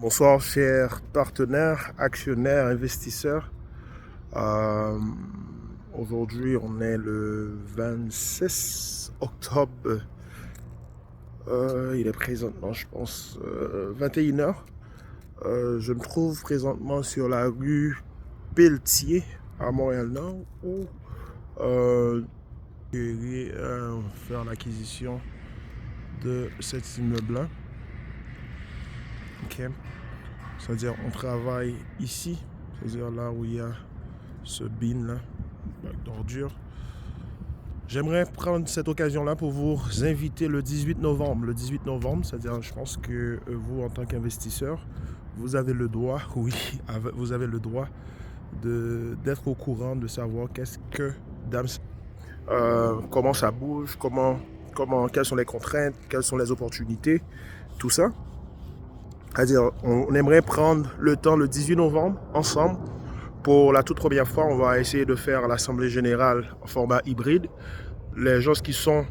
Bonsoir, chers partenaires, actionnaires, investisseurs. Euh, Aujourd'hui, on est le 26 octobre. Il est présentement, je pense, 21 heures. Je me trouve présentement sur la rue Pelletier à Montréal-Nord où je vais faire l'acquisition de cet immeuble-là. Ok. C'est-à-dire, on travaille ici, c'est-à-dire là où il y a ce bin là, bac d'ordures. J'aimerais prendre cette occasion-là pour vous inviter le 18 novembre. Le 18 novembre, c'est-à-dire, je pense que vous, en tant qu'investisseur, vous avez le droit, oui, vous avez le droit d'être au courant, de savoir qu'est-ce que DAMS, comment ça bouge, quelles sont les contraintes, quelles sont les opportunités, tout ça. C'est-à-dire, on aimerait prendre le temps le 18 novembre ensemble. Pour la toute première fois, on va essayer de faire l'Assemblée générale en format hybride. Les gens qui sont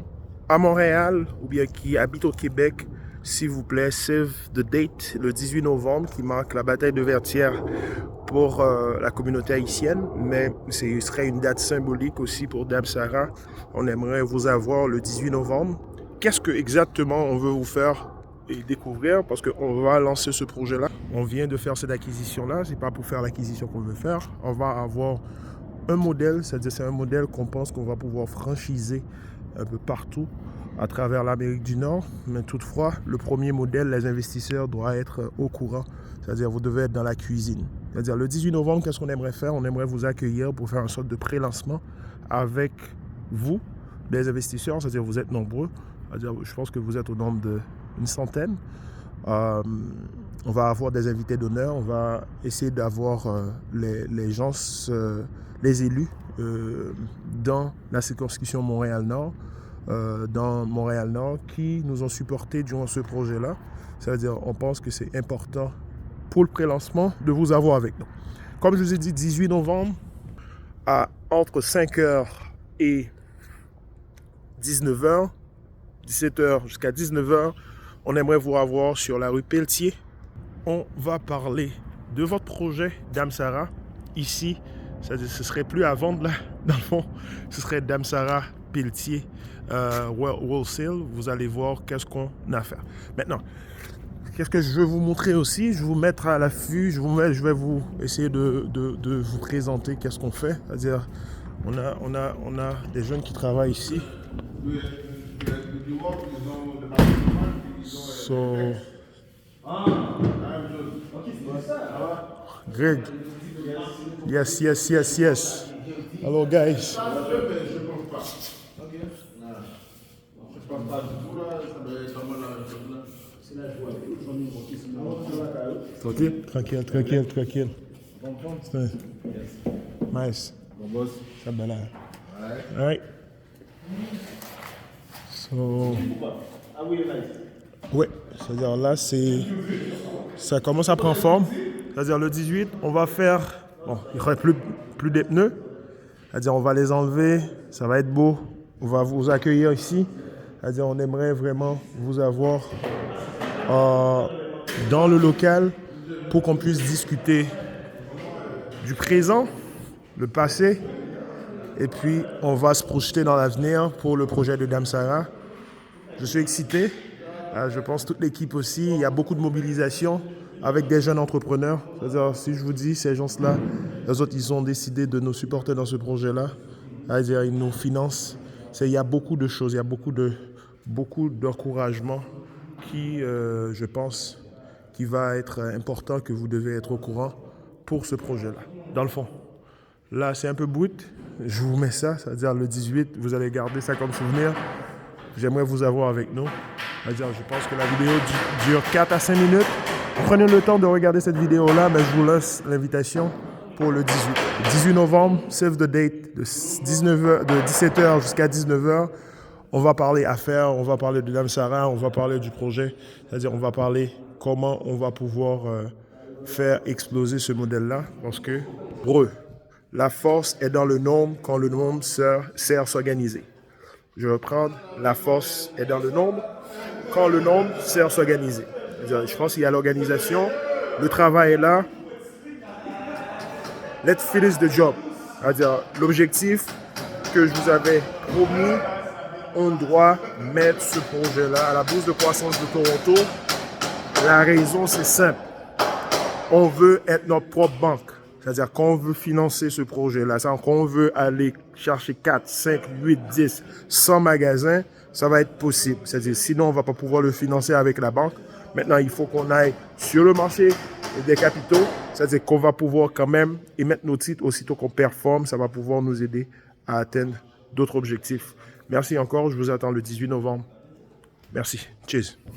à Montréal ou bien qui habitent au Québec, s'il vous plaît, save the date, le 18 novembre, qui marque la bataille de Vertières pour la communauté haïtienne. Mais ce serait une date symbolique aussi pour Dame-Sara. On aimerait vous avoir le 18 novembre. Qu'est-ce que exactement on veut vous faire et découvrir, parce qu'on va lancer ce projet-là. On vient de faire cette acquisition-là, c'est pas pour faire l'acquisition qu'on veut faire. On va avoir un modèle, c'est-à-dire c'est un modèle qu'on pense qu'on va pouvoir franchiser un peu partout à travers l'Amérique du Nord. Mais toutefois, le premier modèle, les investisseurs doivent être au courant. C'est-à-dire vous devez être dans la cuisine. C'est-à-dire le 18 novembre, qu'est-ce qu'on aimerait faire? On aimerait vous accueillir pour faire une sorte de pré-lancement avec vous, des investisseurs, c'est-à-dire vous êtes nombreux. C'est-à-dire, je pense que vous êtes au nombre d'une centaine. On va avoir des invités d'honneur. On va essayer d'avoir les gens, les élus dans la circonscription Montréal-Nord, dans Montréal-Nord, qui nous ont supportés durant ce projet-là. C'est-à-dire, on pense que c'est important pour le pré-lancement de vous avoir avec nous. Comme je vous ai dit, 18 novembre, entre 5h et 19h, 17h jusqu'à 19h, on aimerait vous avoir sur la rue Pelletier. On va parler de votre projet Dame-Sara. Ici, ce serait plus à vendre là, dans le fond. Ce serait Dame-Sara Pelletier Wholesale. Vous allez voir qu'est-ce qu'on a à faire. Maintenant, qu'est-ce que je vais vous montrer aussi? Je vais vous mettre à l'affût. Je vais vous essayer de vous présenter qu'est-ce qu'on fait. C'est-à-dire, on a des jeunes qui travaillent ici. So, Greg, yes. Hello guys. Tranquille. Nice. Ça va là. Alright. So, ouais, c'est-à-dire là, ça commence à prendre forme. C'est-à-dire le 18, on va faire, bon, il n'y aurait plus des pneus. C'est-à-dire on va les enlever, ça va être beau. On va vous accueillir ici. C'est-à-dire on aimerait vraiment vous avoir dans le local pour qu'on puisse discuter du présent, le passé, et puis on va se projeter dans l'avenir pour le projet de Dame-Sara. Je suis excité. Je pense toute l'équipe aussi. Il y a beaucoup de mobilisation avec des jeunes entrepreneurs. C'est-à-dire, si je vous dis, ces gens-là, les autres, ils ont décidé de nous supporter dans ce projet-là. C'est-à-dire, ils nous financent. Il y a beaucoup de choses, il y a beaucoup d'encouragement qui, je pense, qui va être important, que vous devez être au courant pour ce projet-là. Dans le fond, là, c'est un peu brut. Je vous mets ça, c'est-à-dire le 18, vous allez garder ça comme souvenir. J'aimerais vous avoir avec nous. C'est-à-dire, je pense que la vidéo dure 4 à 5 minutes. Prenez le temps de regarder cette vidéo-là, mais je vous laisse l'invitation pour le 18. 18 novembre, save the date, de 17h jusqu'à 19h. On va parler affaires, on va parler de Dame-Sara, on va parler du projet. C'est-à-dire, on va parler comment on va pouvoir faire exploser ce modèle-là. Parce que, la force est dans le nombre quand le nombre sert à s'organiser. Je vais reprendre, la force est dans le nombre quand le nombre sert à s'organiser. Je pense qu'il y a l'organisation, Le travail est là. Let's finish the job. C'est-à-dire, l'objectif que je vous avais promis, on doit mettre ce projet-là à la Bourse de croissance de Toronto. La raison, c'est simple. On veut être notre propre banque. C'est-à-dire qu'on veut financer ce projet-là. C'est-à-dire qu'on veut aller chercher 4, 5, 8, 10, 100 magasins. Ça va être possible. C'est-à-dire, sinon, on ne va pas pouvoir le financer avec la banque. Maintenant, il faut qu'on aille sur le marché des capitaux. C'est-à-dire qu'on va pouvoir quand même émettre nos titres aussitôt qu'on performe. Ça va pouvoir nous aider à atteindre d'autres objectifs. Merci encore. Je vous attends le 18 novembre. Merci. Cheers.